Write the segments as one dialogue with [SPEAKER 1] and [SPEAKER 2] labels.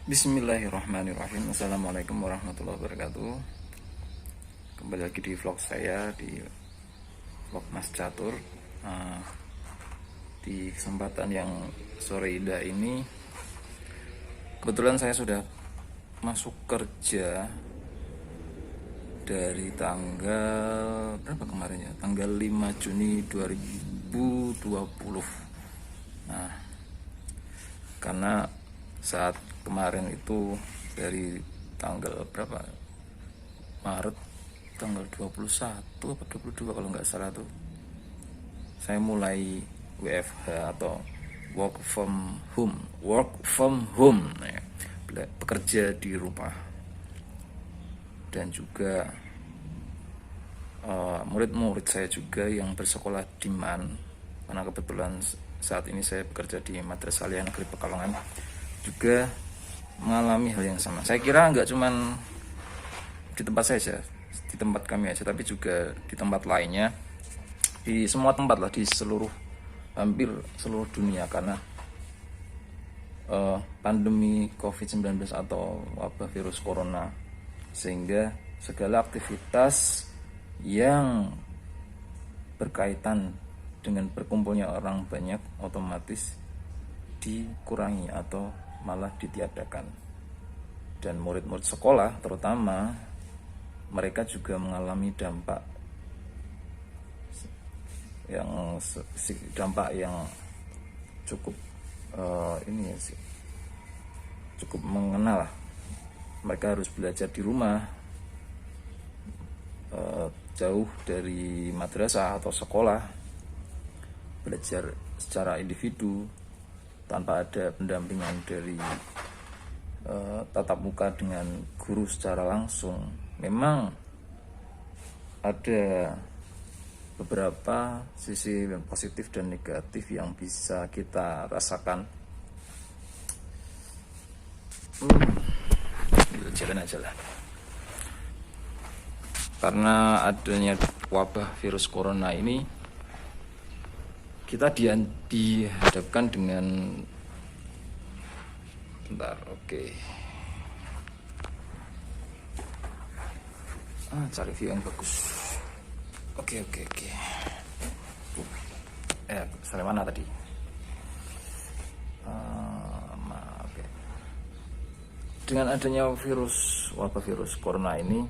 [SPEAKER 1] Bismillahirrahmanirrahim. Assalamualaikum warahmatullahi wabarakatuh. Kembali lagi di vlog saya, di vlog Mas Catur. Di kesempatan yang sore indah ini, kebetulan saya sudah masuk kerja dari tanggal berapa kemarin ya? Tanggal 5 Juni 2020. Nah, karena saat kemarin itu dari tanggal berapa, Maret, tanggal 21 atau 22 kalau nggak salah tuh, saya mulai WFH atau work from home ya, bekerja di rumah. Dan juga murid-murid saya juga yang bersekolah di MAN, karena kebetulan saat ini saya bekerja di Madrasah Aliyah Negeri Pekalongan, juga mengalami hal yang sama. Saya kira nggak cuman di tempat saya, di tempat kami aja, tapi juga di tempat lainnya, di semua tempat lah, di hampir seluruh dunia, karena pandemi COVID-19 atau wabah virus corona, sehingga segala aktivitas yang berkaitan dengan berkumpulnya orang banyak otomatis dikurangi atau malah ditiadakan. Dan murid-murid sekolah terutama, mereka juga mengalami dampak yang cukup cukup mengenal lah. Mereka harus belajar di rumah, jauh dari madrasah atau sekolah, belajar secara individu tanpa ada pendampingan dari tatap muka dengan guru secara langsung. Memang ada beberapa sisi yang positif dan negatif yang bisa kita rasakan. Jalan aja lah. Karena adanya wabah virus corona ini, kita dihadapkan dengan cari view yang bagus. Oke. Sampai mana tadi? Dengan adanya wabah virus corona ini,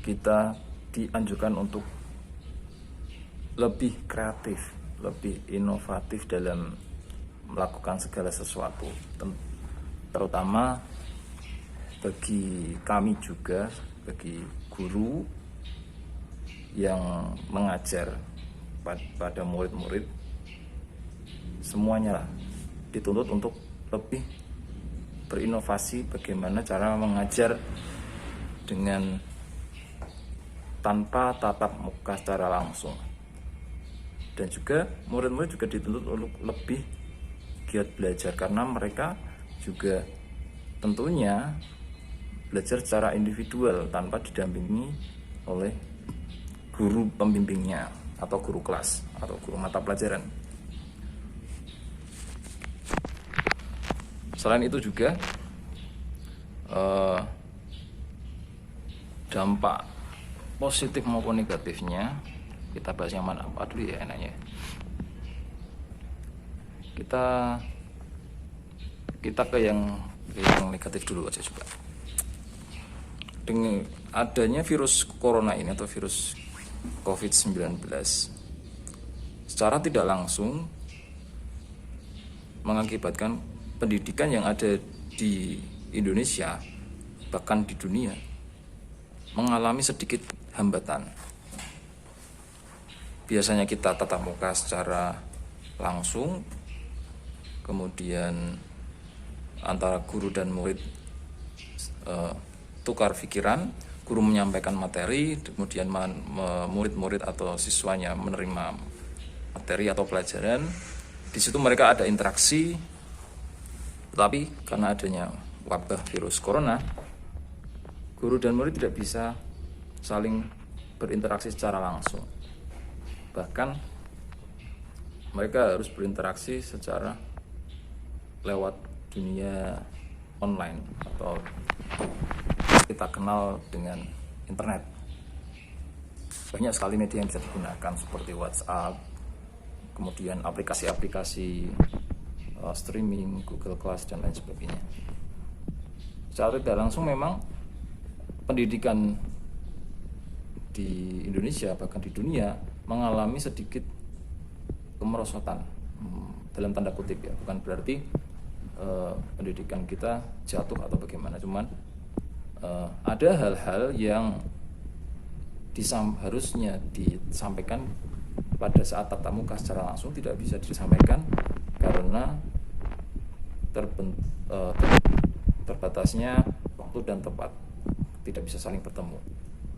[SPEAKER 1] kita dianjurkan untuk lebih kreatif, lebih inovatif dalam melakukan segala sesuatu, terutama bagi kami juga, bagi guru yang mengajar pada murid-murid. Semuanya lah dituntut untuk lebih berinovasi bagaimana cara mengajar dengan tanpa tatap muka secara langsung. Dan juga murid-murid juga dituntut untuk lebih giat belajar, karena mereka juga tentunya belajar secara individual tanpa didampingi oleh guru pembimbingnya atau guru kelas atau guru mata pelajaran. Selain itu juga dampak positif maupun negatifnya, kita bahas yang mana dulu ya enaknya. Kita ke yang negatif dulu aja coba. Dengan adanya virus corona ini atau virus COVID-19, secara tidak langsung mengakibatkan pendidikan yang ada di Indonesia, bahkan di dunia, mengalami sedikit hambatan. Biasanya kita tatap muka secara langsung, kemudian antara guru dan murid tukar pikiran, guru menyampaikan materi, kemudian murid-murid atau siswanya menerima materi atau pelajaran. Di situ mereka ada interaksi. Tetapi karena adanya wabah virus corona, guru dan murid tidak bisa saling berinteraksi secara langsung. Bahkan mereka harus berinteraksi secara lewat dunia online atau kita kenal dengan internet. Banyak sekali media yang bisa digunakan seperti WhatsApp, kemudian aplikasi-aplikasi streaming, Google Class dan lain sebagainya. Secara tidak langsung memang pendidikan di Indonesia bahkan di dunia mengalami sedikit kemerosotan, dalam tanda kutip ya, bukan berarti pendidikan kita jatuh atau bagaimana, cuman ada hal-hal yang harusnya disampaikan pada saat tatap muka secara langsung tidak bisa disampaikan karena terbatasnya waktu dan tempat, tidak bisa saling bertemu.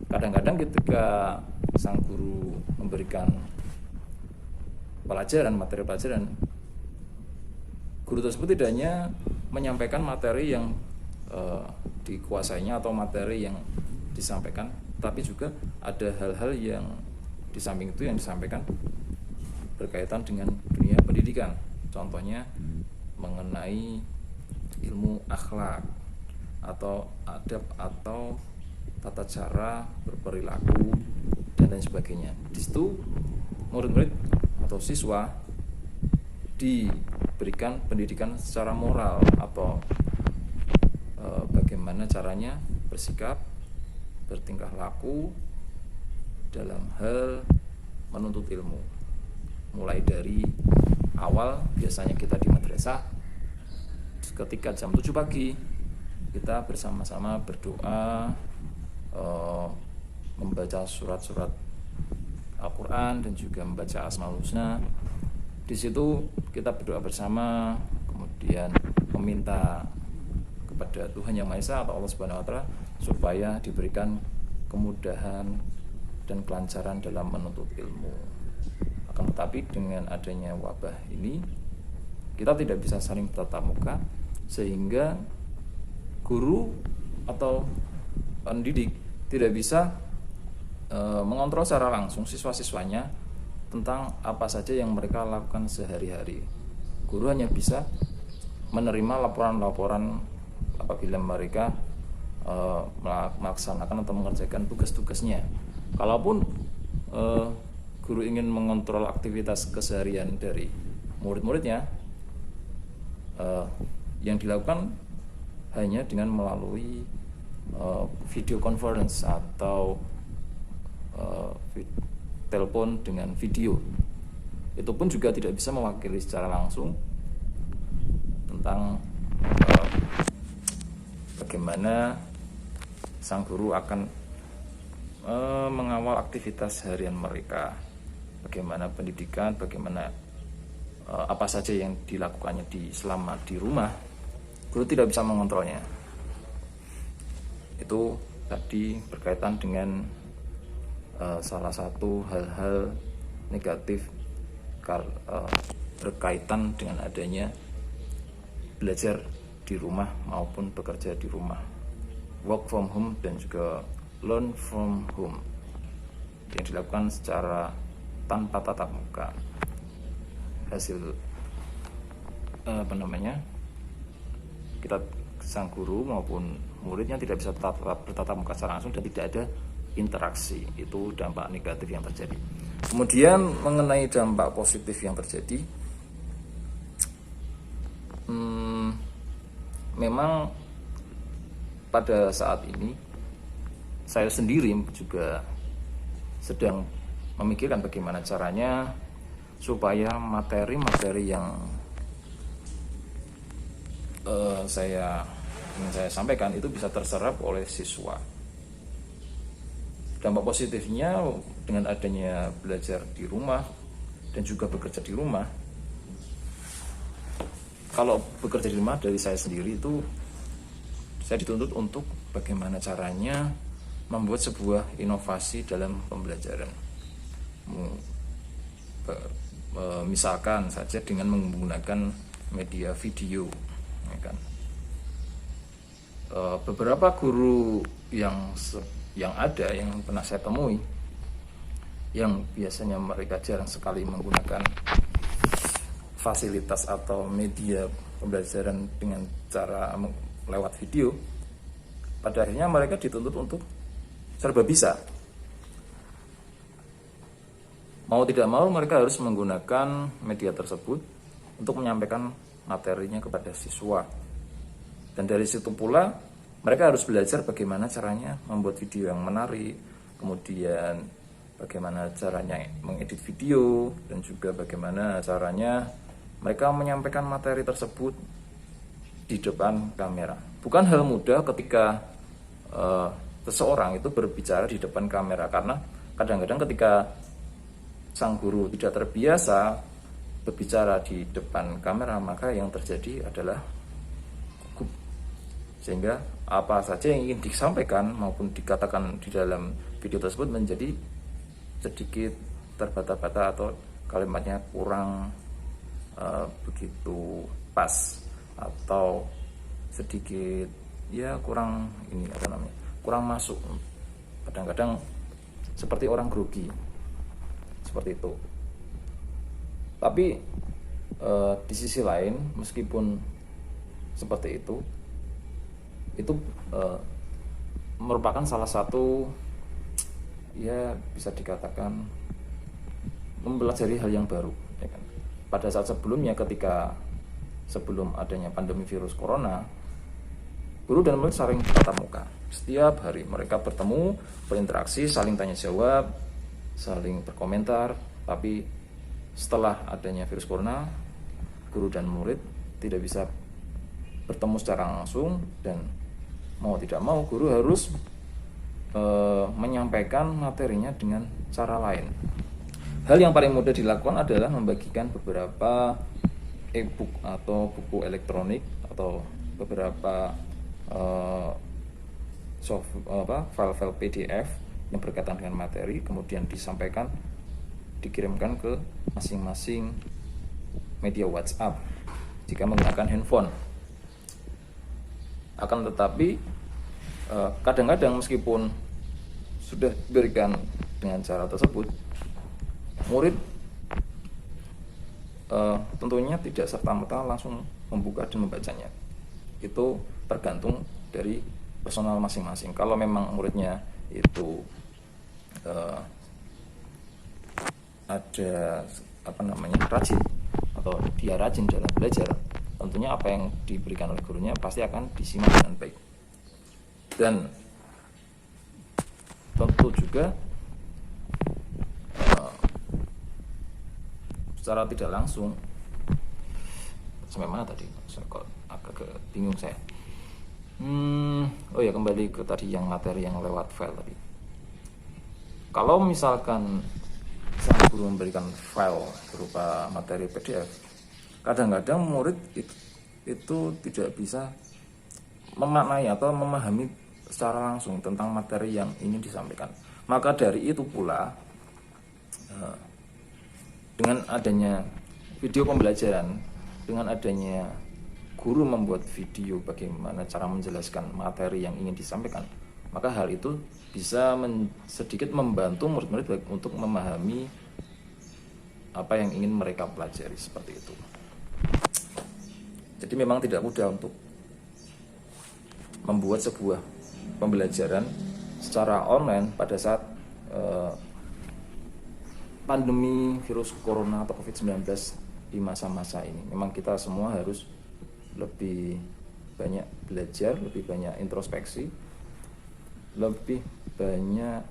[SPEAKER 1] Kadang-kadang ketika sang guru memberikan materi pelajaran, guru tersebut tidak hanya menyampaikan materi yang dikuasainya atau materi yang disampaikan, tapi juga ada hal-hal yang di samping itu yang disampaikan berkaitan dengan dunia pendidikan. Contohnya mengenai ilmu akhlak atau adab atau tata cara berperilaku dan lain sebagainya. Di situ murid-murid atau siswa diberikan pendidikan secara moral atau bagaimana caranya bersikap, bertingkah laku dalam hal menuntut ilmu. Mulai dari awal biasanya kita di madrasah ketika jam 7 pagi kita bersama-sama berdoa, membaca surat-surat Al-Quran dan juga membaca Asmaul Husna. Di situ kita berdoa bersama, kemudian meminta kepada Tuhan Yang Maha Esa atau Allah Subhanahu wa Ta'ala supaya diberikan kemudahan dan kelancaran dalam menuntut ilmu. Akan tetapi dengan adanya wabah ini kita tidak bisa saling bertatap muka, sehingga guru atau pendidik tidak bisa mengontrol secara langsung siswa-siswanya tentang apa saja yang mereka lakukan sehari-hari. Guru hanya bisa menerima laporan-laporan apabila mereka melaksanakan atau mengerjakan tugas-tugasnya. Kalaupun guru ingin mengontrol aktivitas keseharian dari murid-muridnya, yang dilakukan hanya dengan melalui video conference atau telepon dengan video. Itu pun juga tidak bisa mewakili secara langsung tentang bagaimana sang guru akan mengawal aktivitas harian mereka, bagaimana pendidikan, bagaimana apa saja yang dilakukannya selama di rumah. Guru tidak bisa mengontrolnya. Itu tadi berkaitan dengan salah satu hal-hal negatif berkaitan dengan adanya belajar di rumah maupun bekerja di rumah, work from home dan juga learn from home, yang dilakukan secara tanpa tatap muka. Hasil kita sang guru maupun muridnya tidak bisa bertatap muka secara langsung dan tidak ada interaksi. Itu dampak negatif yang terjadi. Kemudian mengenai dampak positif yang terjadi, memang pada saat ini saya sendiri juga sedang memikirkan bagaimana caranya supaya materi-materi yang saya sampaikan itu bisa terserap oleh siswa. Dampak positifnya dengan adanya belajar di rumah dan juga bekerja di rumah. Kalau bekerja di rumah dari saya sendiri itu saya dituntut untuk bagaimana caranya membuat sebuah inovasi dalam pembelajaran. Misalkan saja dengan menggunakan media video, ya kan? Beberapa guru yang ada yang pernah saya temui, yang biasanya mereka jarang sekali menggunakan fasilitas atau media pembelajaran dengan cara lewat video, pada akhirnya mereka dituntut untuk serba bisa. Mau tidak mau mereka harus menggunakan media tersebut untuk menyampaikan materinya kepada siswa. Dan dari situ pula mereka harus belajar bagaimana caranya membuat video yang menarik, kemudian bagaimana caranya mengedit video, dan juga bagaimana caranya mereka menyampaikan materi tersebut di depan kamera. Bukan hal mudah ketika seseorang itu berbicara di depan kamera, karena kadang-kadang ketika sang guru tidak terbiasa berbicara di depan kamera, maka yang terjadi adalah gugup, sehingga apa saja yang ingin disampaikan maupun dikatakan di dalam video tersebut menjadi sedikit terbata-bata atau kalimatnya kurang begitu pas, atau sedikit kurang kurang masuk, kadang-kadang seperti orang grogi, seperti itu. Tapi di sisi lain, meskipun seperti itu merupakan salah satu bisa dikatakan mempelajari hal yang baru, ya kan? Pada saat sebelumnya, sebelum adanya pandemi virus corona, guru dan murid saling tatap muka. Setiap hari mereka bertemu, berinteraksi, saling tanya jawab, saling berkomentar. Tapi setelah adanya virus corona, guru dan murid tidak bisa bertemu secara langsung, dan mau tidak mau guru harus menyampaikan materinya dengan cara lain. Hal yang paling mudah dilakukan adalah membagikan beberapa e-book atau buku elektronik, atau beberapa file-file PDF yang berkaitan dengan materi, kemudian dikirimkan ke masing-masing media WhatsApp jika menggunakan handphone. Akan tetapi kadang-kadang meskipun sudah diberikan dengan cara tersebut, murid tentunya tidak serta-merta langsung membuka dan membacanya. Itu tergantung dari personal masing-masing. Kalau memang muridnya itu ada rajin, atau dia rajin dalam belajar, tentunya apa yang diberikan oleh gurunya pasti akan disimak dengan baik. Dan tentu juga secara tidak langsung, sampai mana tadi? Saya kok agak bingung saya. Kembali ke tadi yang materi yang lewat file tadi. Kalau misalkan sang guru memberikan file berupa materi PDF, kadang-kadang murid itu tidak bisa memaknai atau memahami secara langsung tentang materi yang ingin disampaikan. Maka dari itu pula, dengan adanya video pembelajaran, dengan adanya guru membuat video bagaimana cara menjelaskan materi yang ingin disampaikan, maka hal itu bisa sedikit membantu murid-murid untuk memahami apa yang ingin mereka pelajari, seperti itu. Jadi memang tidak mudah untuk membuat sebuah pembelajaran secara online pada saat pandemi virus corona atau COVID-19 di masa-masa ini. Memang kita semua harus lebih banyak belajar, lebih banyak introspeksi, lebih banyak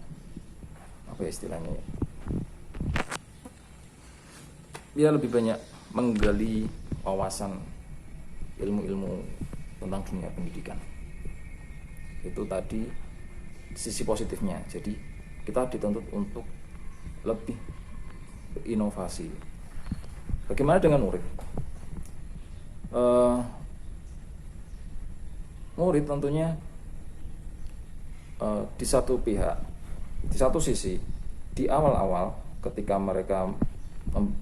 [SPEAKER 1] lebih banyak menggali wawasan ilmu-ilmu tentang dunia pendidikan. Itu tadi sisi positifnya. Jadi kita dituntut untuk lebih berinovasi. Bagaimana dengan murid? Murid tentunya di satu sisi, di awal-awal ketika mereka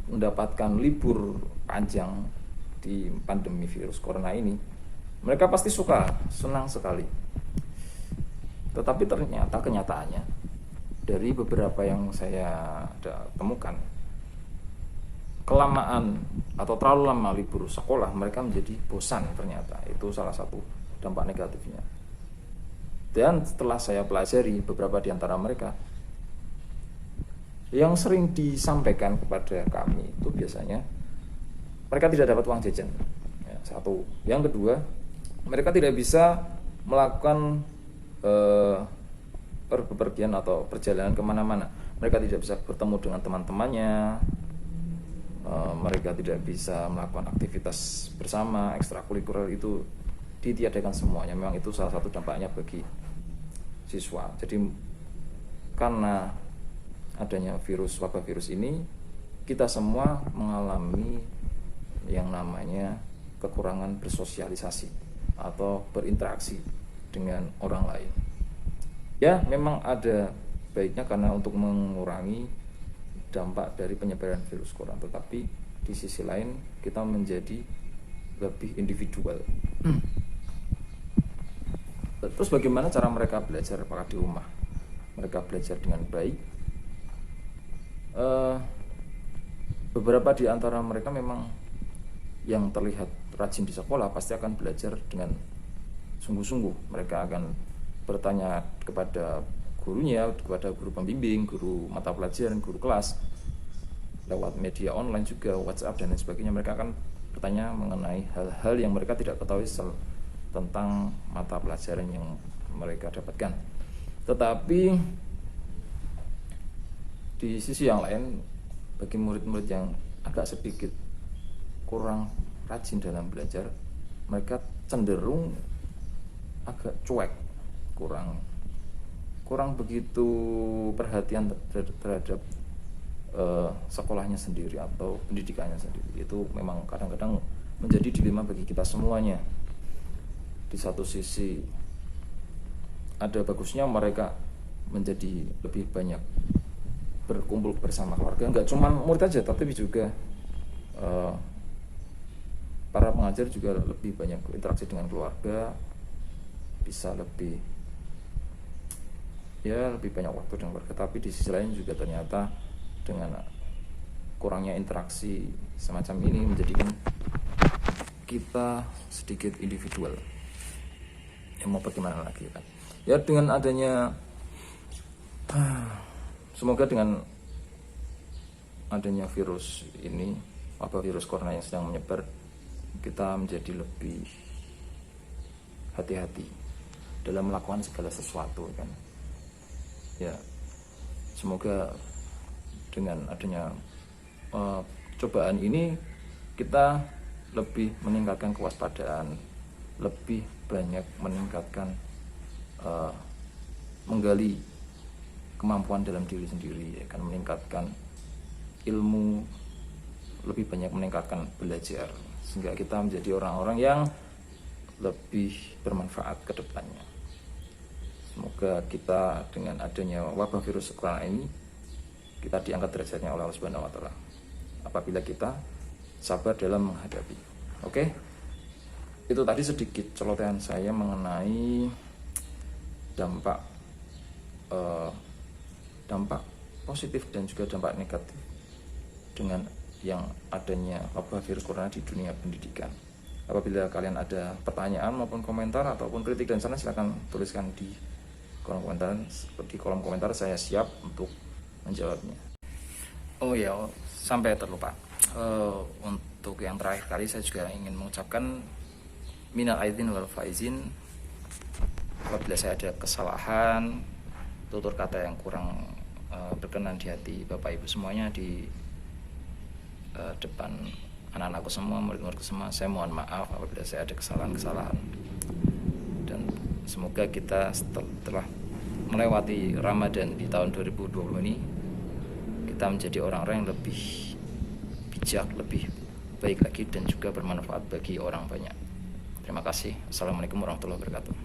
[SPEAKER 1] mendapatkan libur panjang di pandemi virus corona ini, mereka pasti senang sekali. Tetapi ternyata kenyataannya, dari beberapa yang saya temukan, kelamaan atau terlalu lama libur sekolah, mereka menjadi bosan ternyata. Itu salah satu dampak negatifnya. Dan setelah saya pelajari beberapa di antara mereka, yang sering disampaikan kepada kami itu biasanya mereka tidak dapat uang jajan, ya, satu. Yang kedua, mereka tidak bisa melakukan bepergian atau perjalanan kemana-mana. Mereka tidak bisa bertemu dengan teman-temannya, mereka tidak bisa melakukan aktivitas bersama, ekstrakurikuler itu ditiadakan semuanya. Memang itu salah satu dampaknya bagi siswa. Jadi karena adanya wabah virus ini, kita semua mengalami yang namanya kekurangan bersosialisasi atau berinteraksi dengan orang lain. Ya, memang ada baiknya karena untuk mengurangi dampak dari penyebaran virus corona, tetapi di sisi lain kita menjadi lebih individual. Terus bagaimana cara mereka belajar? Apakah di rumah mereka belajar dengan baik? Beberapa di antara mereka memang yang terlihat rajin di sekolah pasti akan belajar dengan sungguh-sungguh. Mereka akan bertanya kepada gurunya, kepada guru pembimbing, guru mata pelajaran, guru kelas, lewat media online juga, WhatsApp dan lain sebagainya. Mereka akan bertanya mengenai hal-hal yang mereka tidak ketahui tentang mata pelajaran yang mereka dapatkan. Tetapi di sisi yang lain, bagi murid-murid yang agak sedikit kurang rajin dalam belajar, mereka cenderung agak cuek, kurang begitu perhatian terhadap sekolahnya sendiri atau pendidikannya sendiri. Itu memang kadang-kadang menjadi dilema bagi kita semuanya. Di satu sisi ada bagusnya mereka menjadi lebih banyak berkumpul bersama keluarga, nggak cuma murid aja, tapi juga para pengajar juga lebih banyak interaksi dengan keluarga, bisa lebih banyak waktu dengan keluarga. Tapi di sisi lain juga ternyata dengan kurangnya interaksi semacam ini menjadikan kita sedikit individual. Mau bagaimana lagi kan? Ya, dengan adanya semoga dengan adanya virus ini, wabah virus corona yang sedang menyebar, kita menjadi lebih hati-hati dalam melakukan segala sesuatu kan. Ya, semoga dengan adanya cobaan ini kita lebih meningkatkan kewaspadaan, lebih banyak meningkatkan menggali kemampuan dalam diri sendiri, ya kan, meningkatkan ilmu, lebih banyak meningkatkan belajar, sehingga kita menjadi orang-orang yang lebih bermanfaat ke depannya. Semoga kita dengan adanya wabah virus corona ini, kita diangkat derajatnya oleh Allah Subhanahu wa Ta'ala apabila kita sabar dalam menghadapi. Oke? Itu tadi sedikit celotehan saya mengenai dampak positif dan juga dampak negatif dengan yang adanya wabah virus corona di dunia pendidikan. Apabila kalian ada pertanyaan maupun komentar ataupun kritik dan saran, silakan tuliskan di kolom komentar. Di kolom komentar saya siap untuk menjawabnya. Oh ya, sampai terlupa. Untuk yang terakhir kali saya juga ingin mengucapkan minal aidin wal faizin apabila saya ada kesalahan, tutur kata yang kurang berkenan di hati Bapak Ibu semuanya, di depan anak-anakku semua, murid-muridku semua, saya mohon maaf apabila saya ada kesalahan-kesalahan. Dan semoga kita setelah melewati Ramadan di tahun 2020 ini, kita menjadi orang-orang yang lebih bijak, lebih baik lagi, dan juga bermanfaat bagi orang banyak. Terima kasih. Assalamualaikum warahmatullahi wabarakatuh.